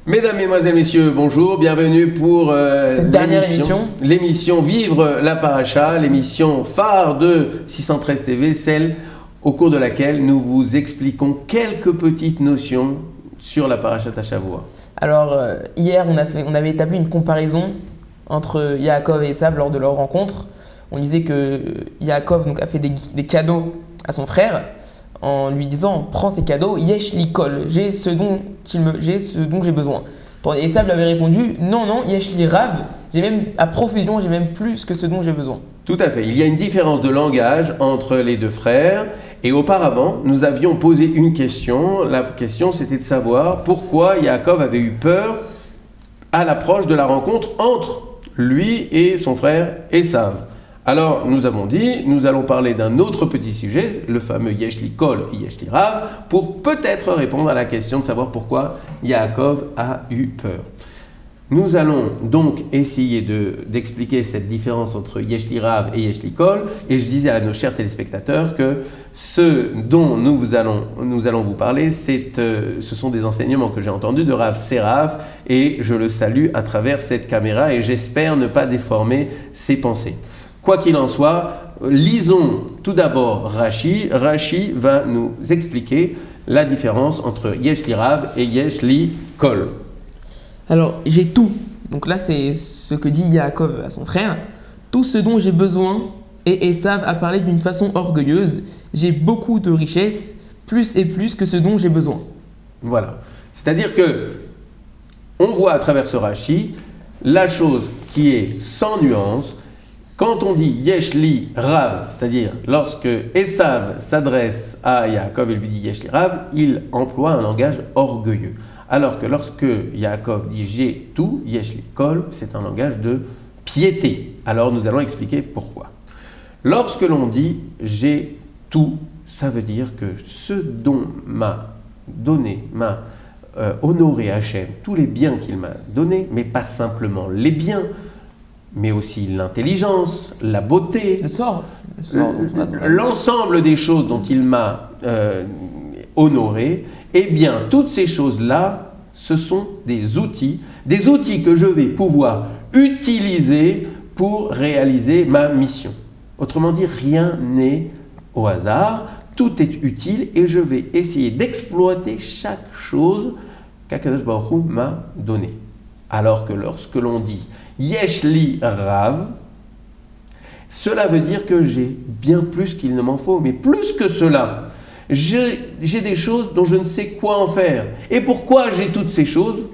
Mesdames, Mesdemoiselles, Messieurs, bonjour, bienvenue pour cette dernière émission. L'émission Vivre la Paracha, l'émission phare de 613 TV, celle au cours de laquelle nous vous expliquons quelques petites notions sur la Parachat Shavua. Alors, hier, on avait établi une comparaison entre Yaakov et Esav lors de leur rencontre. On disait que Yaakov a fait des cadeaux à son frère en lui disant « Prends ces cadeaux, yesh li kol, j'ai ce dont j'ai besoin ». Et Esav lui avait répondu « Non, non, yesh li rav, j'ai même à profusion, j'ai même plus que ce dont j'ai besoin ». Tout à fait. Il y a une différence de langage entre les deux frères. Et auparavant, nous avions posé une question. La question, c'était de savoir pourquoi Yaakov avait eu peur à l'approche de la rencontre entre lui et son frère Esav. Alors, nous avons dit, nous allons parler d'un autre petit sujet, le fameux Yesh li Kol et Yesh li Rav, pour peut-être répondre à la question de savoir pourquoi Yaakov a eu peur. Nous allons donc essayer d'expliquer cette différence entre Yesh li Rav et Yesh li Kol. Et je disais à nos chers téléspectateurs que ce dont nous allons vous parler, ce sont des enseignements que j'ai entendus de Rav Seraf, et je le salue à travers cette caméra et j'espère ne pas déformer ses pensées. Quoi qu'il en soit, lisons tout d'abord Rashi. Rashi va nous expliquer la différence entre Yesh li Rav et Yesh li Kol. Alors, j'ai tout. Donc là, c'est ce que dit Yaakov à son frère. Tout ce dont j'ai besoin, et Esav a parlé d'une façon orgueilleuse. J'ai beaucoup de richesses, plus et plus que ce dont j'ai besoin. Voilà. C'est-à-dire que on voit à travers ce Rashi la chose qui est sans nuance. Quand on dit Yesh li Rav, c'est-à-dire lorsque Esav s'adresse à Yaakov et lui dit Yesh li Rav, il emploie un langage orgueilleux. Alors que lorsque Yaakov dit j'ai tout, Yesh li Kol, c'est un langage de piété. Alors nous allons expliquer pourquoi. Lorsque l'on dit j'ai tout, ça veut dire que ce dont m'a donné, m'a honoré Hachem, tous les biens qu'il m'a donnés, mais pas simplement les biens, mais aussi l'intelligence, la beauté, l'ensemble des choses dont il m'a honoré, eh bien, toutes ces choses-là, ce sont des outils que je vais pouvoir utiliser pour réaliser ma mission. Autrement dit, rien n'est au hasard, tout est utile et je vais essayer d'exploiter chaque chose qu'Akadosh Baruch Hu m'a donnée. Alors que lorsque l'on dit Yesh li Rav, cela veut dire que j'ai bien plus qu'il ne m'en faut, mais plus que cela. J'ai des choses dont je ne sais quoi en faire. Et pourquoi j'ai toutes ces choses?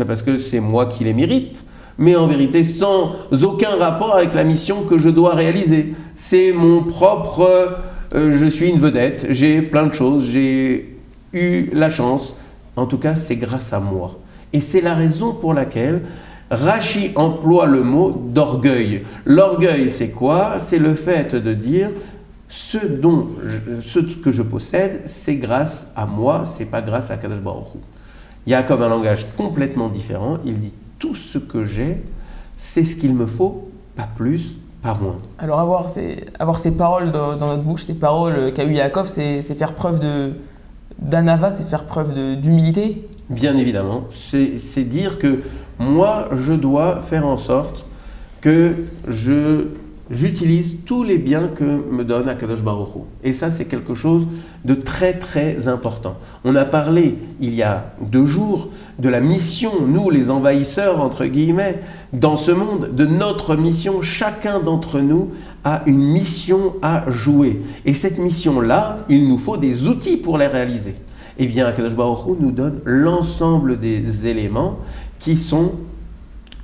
Parce que c'est moi qui les mérite, mais en vérité sans aucun rapport avec la mission que je dois réaliser. C'est mon propre... je suis une vedette, j'ai plein de choses, j'ai eu la chance. En tout cas, c'est grâce à moi. Et c'est la raison pour laquelle Rashi emploie le mot d'orgueil. L'orgueil, c'est quoi? C'est le fait de dire... Ce que je possède, c'est grâce à moi, c'est pas grâce à Kadosh Baruch Hu. Yaakov a un langage complètement différent. Il dit tout ce que j'ai, c'est ce qu'il me faut, pas plus, pas moins. Alors avoir ces paroles dans notre bouche, ces paroles qu'a eu Yaakov, c'est faire preuve d'anava, c'est faire preuve d'humilité. Bien évidemment, c'est dire que moi, je dois faire en sorte que j'utilise tous les biens que me donne Akadosh Baruch Hu. Et ça, c'est quelque chose de très très important. On a parlé il y a 2 jours de la mission, nous les envahisseurs entre guillemets, dans ce monde, de notre mission. Chacun d'entre nous a une mission à jouer. Et cette mission-là, il nous faut des outils pour la réaliser. Eh bien, Akadosh Baruch Hu nous donne l'ensemble des éléments qui sont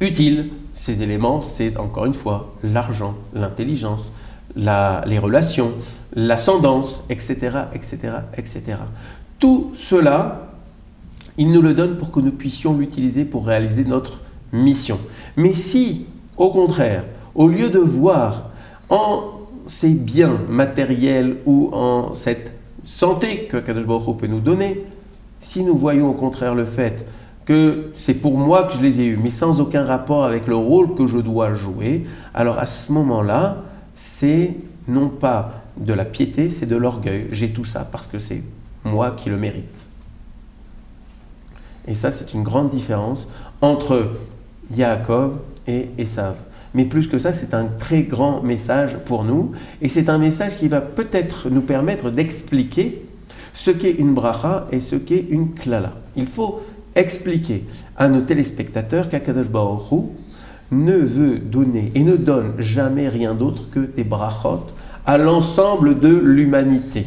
utiles. Ces éléments, c'est encore une fois l'argent, l'intelligence, les relations, l'ascendance, etc., etc., etc. Tout cela, il nous le donne pour que nous puissions l'utiliser pour réaliser notre mission. Mais si, au contraire, au lieu de voir en ces biens matériels ou en cette santé que Kadosh Baruch Hu peut nous donner, si nous voyons au contraire le fait que c'est pour moi que je les ai eus, mais sans aucun rapport avec le rôle que je dois jouer, alors à ce moment-là, c'est non pas de la piété, c'est de l'orgueil. J'ai tout ça parce que c'est moi qui le mérite. Et ça, c'est une grande différence entre Yaakov et Esav. Mais plus que ça, c'est un très grand message pour nous. Et c'est un message qui va peut-être nous permettre d'expliquer ce qu'est une bracha et ce qu'est une klala. Il faut expliquer à nos téléspectateurs qu'Akadosh Baruch Hu ne veut donner et ne donne jamais rien d'autre que des brachot à l'ensemble de l'humanité.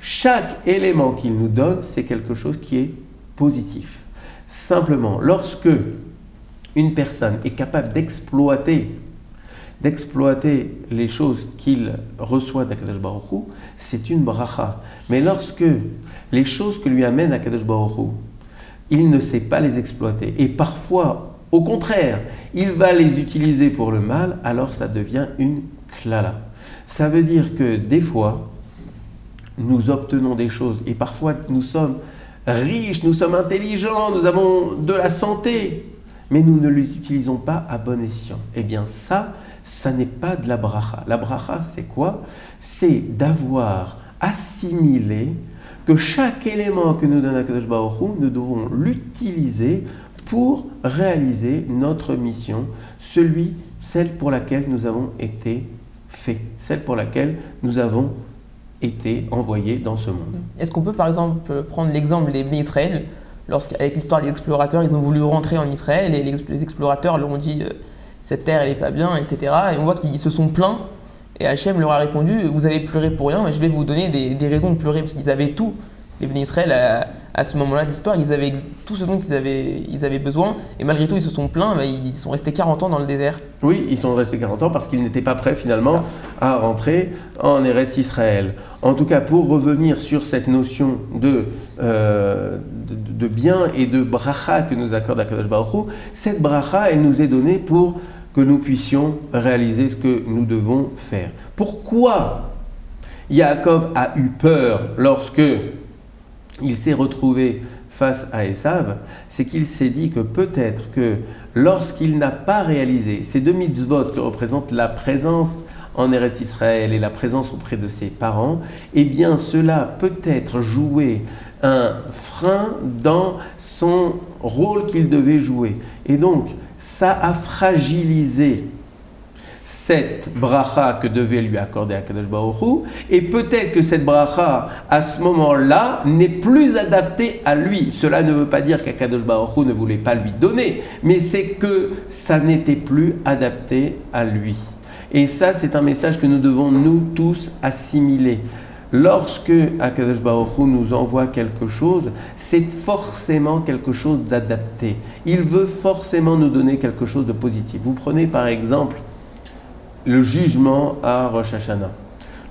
Chaque élément qu'il nous donne, c'est quelque chose qui est positif. Simplement, lorsque une personne est capable d'exploiter les choses qu'il reçoit d'Akadosh Baruch Hu, c'est une bracha. Mais lorsque les choses que lui amène Akadosh Baruch Hu, il ne sait pas les exploiter, et parfois, au contraire, il va les utiliser pour le mal, alors ça devient une klala. Ça veut dire que des fois, nous obtenons des choses, et parfois nous sommes riches, nous sommes intelligents, nous avons de la santé, mais nous ne les utilisons pas à bon escient. Eh bien ça n'est pas de la bracha. La bracha, c'est quoi? C'est d'avoir assimilé que chaque élément que nous donne Akadosh Baruch Hu, nous devons l'utiliser pour réaliser notre mission, celle pour laquelle nous avons été faits, celle pour laquelle nous avons été envoyés dans ce monde. Est-ce qu'on peut par exemple prendre l'exemple des Bnei Israël, lorsqu'avec l'histoire des explorateurs, ils ont voulu rentrer en Israël et les explorateurs leur ont dit cette terre elle n'est pas bien, etc. Et on voit qu'ils se sont plaints et Hachem leur a répondu vous avez pleuré pour rien, mais je vais vous donner des raisons de pleurer parce qu'ils avaient tout. Les Bnei Israël à ce moment-là de l'histoire, ils avaient tout ce dont ils avaient besoin et malgré tout ils se sont plaints, ils sont restés 40 ans dans le désert. Oui, ils sont restés 40 ans parce qu'ils n'étaient pas prêts finalement à rentrer en Eretz Israël. En tout cas, pour revenir sur cette notion de bien et de bracha que nous accorde Akadosh Baruch Hu, cette bracha, elle nous est donnée pour que nous puissions réaliser ce que nous devons faire. Pourquoi Yaakov a eu peur lorsque il s'est retrouvé face à Esav? C'est qu'il s'est dit que peut-être que lorsqu'il n'a pas réalisé ces deux mitzvot que représentent la présence en Eretz Israël et la présence auprès de ses parents, eh bien cela peut-être jouer un frein dans son rôle qu'il devait jouer. Et donc, ça a fragilisé cette bracha que devait lui accorder Akadosh Baruch Hu, et peut-être que cette bracha, à ce moment-là, n'est plus adaptée à lui. Cela ne veut pas dire qu'Akadosh Baruch Hu ne voulait pas lui donner, mais c'est que ça n'était plus adapté à lui. Et ça, c'est un message que nous devons nous tous assimiler. Lorsque Akadosh Baruch Hu nous envoie quelque chose, c'est forcément quelque chose d'adapté. Il veut forcément nous donner quelque chose de positif. Vous prenez par exemple le jugement à Rosh Hashanah.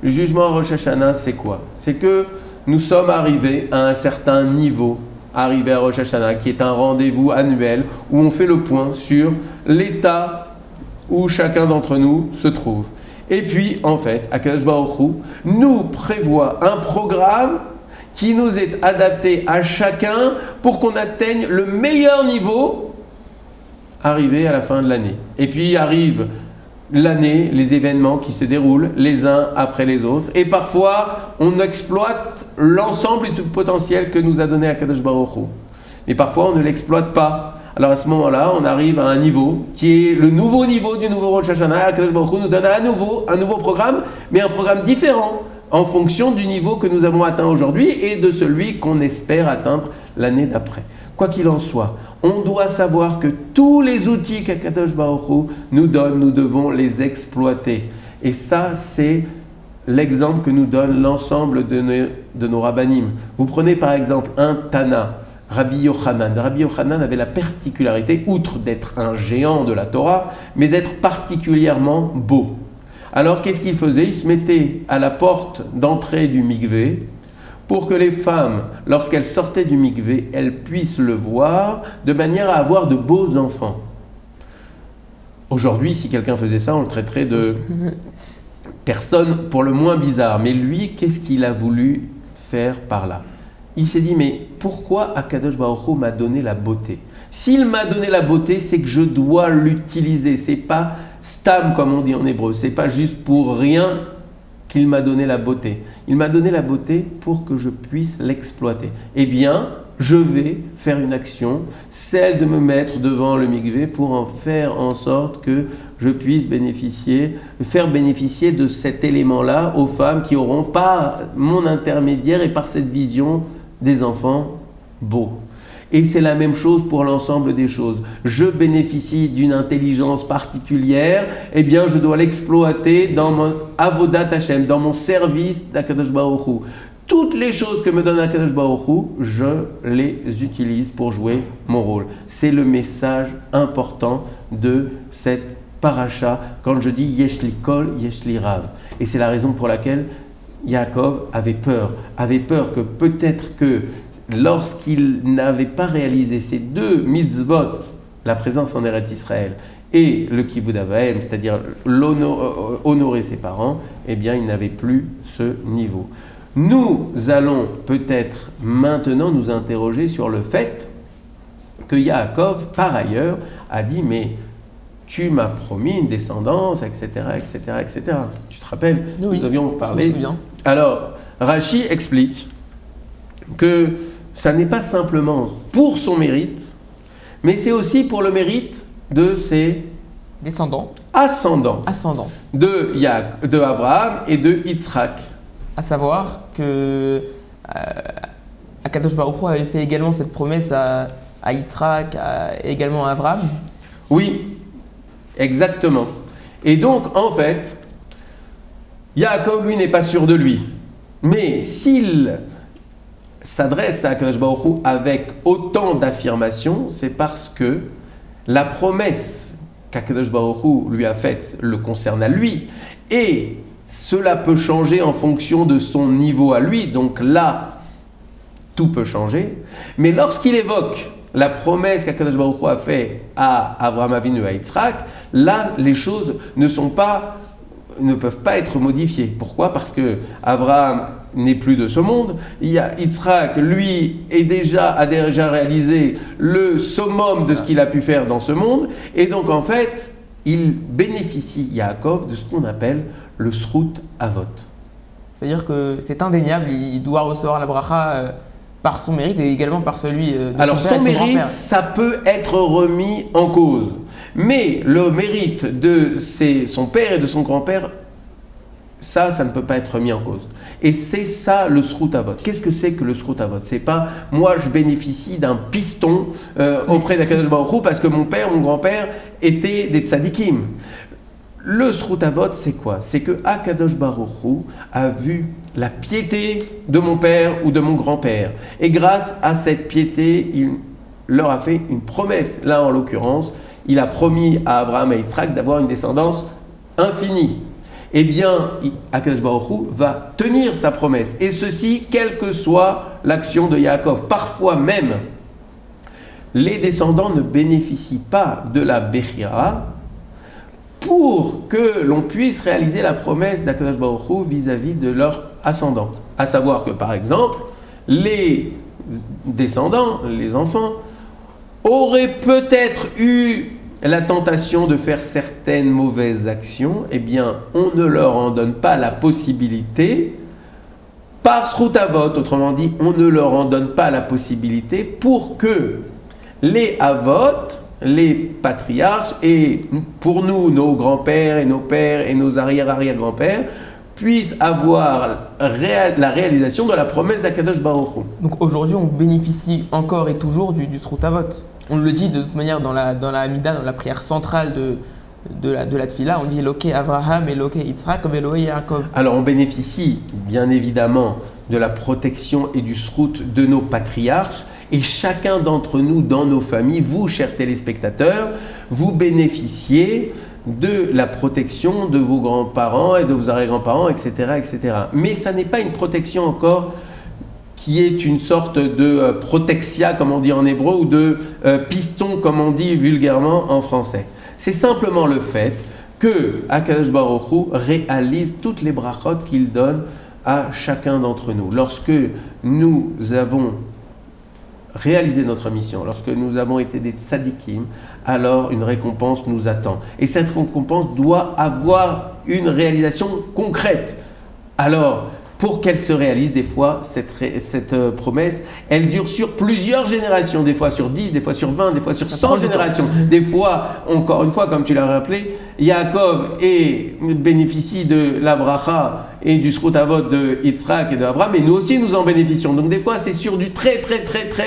Le jugement à Rosh Hashanah, c'est quoi? C'est que nous sommes arrivés à un certain niveau, arrivé à Rosh Hashanah, qui est un rendez-vous annuel où on fait le point sur l'état où chacun d'entre nous se trouve. Et puis, en fait, Akadosh Baruch Hu nous prévoit un programme qui nous est adapté à chacun pour qu'on atteigne le meilleur niveau arrivé à la fin de l'année. Et puis arrive l'année, les événements qui se déroulent les uns après les autres. Et parfois, on exploite l'ensemble du potentiel que nous a donné Akadosh Baruch Hu. Mais parfois, on ne l'exploite pas. Alors à ce moment-là, on arrive à un niveau qui est le nouveau niveau du nouveau Rosh Hashanah. Akadosh Baruch Hu nous donne à nouveau un nouveau programme, mais un programme différent en fonction du niveau que nous avons atteint aujourd'hui et de celui qu'on espère atteindre l'année d'après. Quoi qu'il en soit, on doit savoir que tous les outils qu'Akadosh Baruch Hu nous donne, nous devons les exploiter. Et ça, c'est l'exemple que nous donne l'ensemble de nos rabbanim. Vous prenez par exemple un Tana, Rabbi Yochanan. Rabbi Yochanan avait la particularité, outre d'être un géant de la Torah, mais d'être particulièrement beau. Alors qu'est-ce qu'il faisait? Il se mettait à la porte d'entrée du mikvé pour que les femmes, lorsqu'elles sortaient du mikvé, elles puissent le voir de manière à avoir de beaux enfants. Aujourd'hui, si quelqu'un faisait ça, on le traiterait de personne pour le moins bizarre. Mais lui, qu'est-ce qu'il a voulu faire par là? Il s'est dit, mais pourquoi Akadosh Baruch Hu m'a donné la beauté? S'il m'a donné la beauté, c'est que je dois l'utiliser. C'est pas stam, comme on dit en hébreu. C'est pas juste pour rien qu'il m'a donné la beauté. Il m'a donné la beauté pour que je puisse l'exploiter. Eh bien, je vais faire une action, celle de me mettre devant le mikvé pour en faire en sorte que je puisse faire bénéficier de cet élément-là aux femmes qui auront par mon intermédiaire et par cette vision des enfants beaux. Et c'est la même chose pour l'ensemble des choses. Je bénéficie d'une intelligence particulière, eh bien je dois l'exploiter dans mon avodat Hashem, dans mon service d'Akadosh Baruch Hu. Toutes les choses que me donne Akadosh Baruch Hu, je les utilise pour jouer mon rôle. C'est le message important de cette paracha quand je dis Yesh li kol, Yesh li rav. Et c'est la raison pour laquelle Yaakov avait peur que peut-être que lorsqu'il n'avait pas réalisé ces deux mitzvot, la présence en Eretz Israël et le kibud avaim, c'est-à-dire honorer ses parents, eh bien il n'avait plus ce niveau. Nous allons peut-être maintenant nous interroger sur le fait que Yaakov, par ailleurs, a dit « mais tu m'as promis une descendance, etc., etc., etc. » Tu te rappelles? Oui, nous avions parlé. Je me souviens. Alors, Rashi explique que ça n'est pas simplement pour son mérite, mais c'est aussi pour le mérite de ses ascendants de Abraham et de Yitzhak. À savoir que Akadosh Baruch Hu avait fait également cette promesse à Yitzhak, également à Abraham. Oui, exactement. Et donc, en fait, Yaakov, lui, n'est pas sûr de lui. Mais s'il s'adresse à Akadosh Baruch Hu avec autant d'affirmation, c'est parce que la promesse qu'Akadosh Baruch Hu lui a faite le concerne à lui. Et cela peut changer en fonction de son niveau à lui. Donc là, tout peut changer. Mais lorsqu'il évoque la promesse qu'Akadosh Baruch Hu a faite à Avraham Avinu et à Yitzhak, là, les choses ne peuvent pas être modifiées. Pourquoi? Parce que Avraham n'est plus de ce monde. Yitzhak, lui, a déjà réalisé le summum de ce qu'il a pu faire dans ce monde. Et donc, en fait, il bénéficie, Yaakov, de ce qu'on appelle le Srut Avot. C'est-à-dire que c'est indéniable, il doit recevoir la bracha par son mérite et également par celui de Alors, son père et de son mérite, grand-père. ça peut être remis en cause. Mais le mérite de son père et de son grand-père, ça ne peut pas être remis en cause. Et c'est ça le Srut Avot. Qu'est-ce que c'est que le Srut Avot? C'est pas moi je bénéficie d'un piston auprès d'Akadosh Baruch Hu parce que mon père, mon grand-père étaient des tzadikim. Le Srut Avot, c'est quoi? C'est que Akadosh Baruch Hu a vu la piété de mon père ou de mon grand-père. Et grâce à cette piété, il leur a fait une promesse. Là, en l'occurrence, il a promis à Abraham et Yitzhak d'avoir une descendance infinie. Eh bien, Akadosh Baruch Hu va tenir sa promesse. Et ceci, quelle que soit l'action de Yaakov. Parfois même, les descendants ne bénéficient pas de la Bechira pour que l'on puisse réaliser la promesse d'Akadosh Baruch Hu vis-à-vis de leurs ascendants. À savoir que, par exemple, les descendants, les enfants, auraient peut-être eu la tentation de faire certaines mauvaises actions. Eh bien, on ne leur en donne pas la possibilité par Srut Avot. Autrement dit, on ne leur en donne pas la possibilité pour que les Avot, les patriarches, et pour nous, nos grands-pères et nos pères et nos arrière-arrière-grands-pères, puissent avoir la réalisation de la promesse d'Akadosh Baruch Hu. Donc aujourd'hui, on bénéficie encore et toujours du Srut Avot. On le dit de toute manière dans la Amida, dans la prière centrale de la Tfila, on dit Eloké Avraham, Eloké Yitzhak, comme Eloké Yaakov. Alors on bénéficie bien évidemment de la protection et du srout de nos patriarches, et chacun d'entre nous dans nos familles, vous chers téléspectateurs, vous bénéficiez de la protection de vos grands-parents et de vos arrière-grands-parents, etc., etc. Mais ça n'est pas une protection encore qui est une sorte de protexia, comme on dit en hébreu, ou de piston, comme on dit vulgairement en français. C'est simplement le fait que Akadosh Baruch Hu réalise toutes les brachot qu'il donne à chacun d'entre nous. Lorsque nous avons réalisé notre mission, lorsque nous avons été des tzadikim, alors une récompense nous attend. Et cette récompense doit avoir une réalisation concrète. Alors, pour qu'elle se réalise. Des fois, cette promesse, elle dure sur plusieurs générations, des fois sur 10, des fois sur 20, des fois sur 100 générations. Des fois, encore une fois, comme tu l'as rappelé, Yaakov bénéficie de la bracha et du Zchut Avot de Yitzhak et de Abraham, et nous aussi nous en bénéficions. Donc des fois, c'est sur du très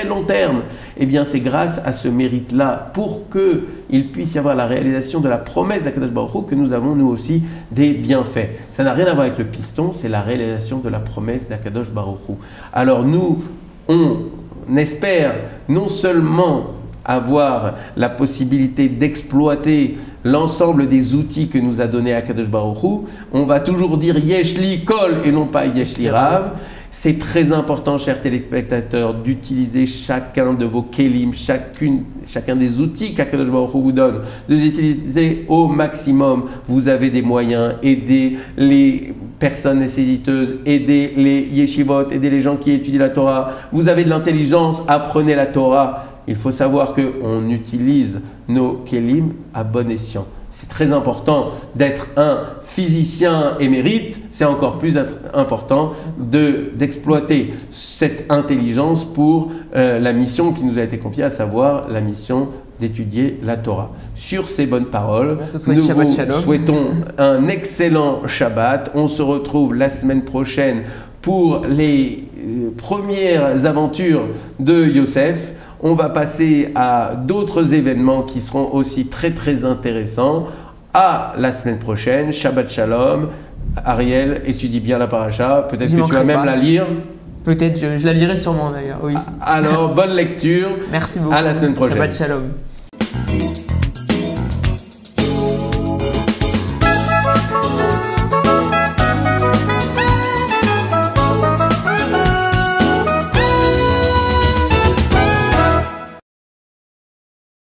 long terme. Eh bien, c'est grâce à ce mérite-là, pour qu'il puisse y avoir la réalisation de la promesse d'Akadosh Baruch Hu, que nous avons nous aussi des bienfaits. Ça n'a rien à voir avec le piston, c'est la réalisation de la promesse d'Akadosh Baruch Hu. Alors nous, on espère non seulement avoir la possibilité d'exploiter l'ensemble des outils que nous a donné Akadosh Baruch Hu, on va toujours dire Yesh li kol et non pas Yesh li rav. C'est très important, chers téléspectateurs, d'utiliser chacun de vos kelim, chacun des outils qu'Akadosh Baruch Hu vous donne, de les utiliser au maximum. Vous avez des moyens, aidez les personnes nécessiteuses, aidez les yeshivot, aidez les gens qui étudient la Torah. Vous avez de l'intelligence, apprenez la Torah. Il faut savoir qu'on utilise nos kelim à bon escient. C'est très important d'être un physicien émérite, c'est encore plus important d'exploiter cette intelligence pour la mission qui nous a été confiée, à savoir la mission d'étudier la Torah. Sur ces bonnes paroles, nous vous souhaitons un excellent Shabbat. On se retrouve la semaine prochaine pour les premières aventures de Yosef. On va passer à d'autres événements qui seront aussi très intéressants. À la semaine prochaine. Shabbat Shalom. Ariel, étudie bien la paracha. Peut-être que tu vas même la lire. Peut-être, je la lirai sûrement d'ailleurs. Oui. Alors, bonne lecture. Merci beaucoup. À la semaine prochaine. Shabbat Shalom.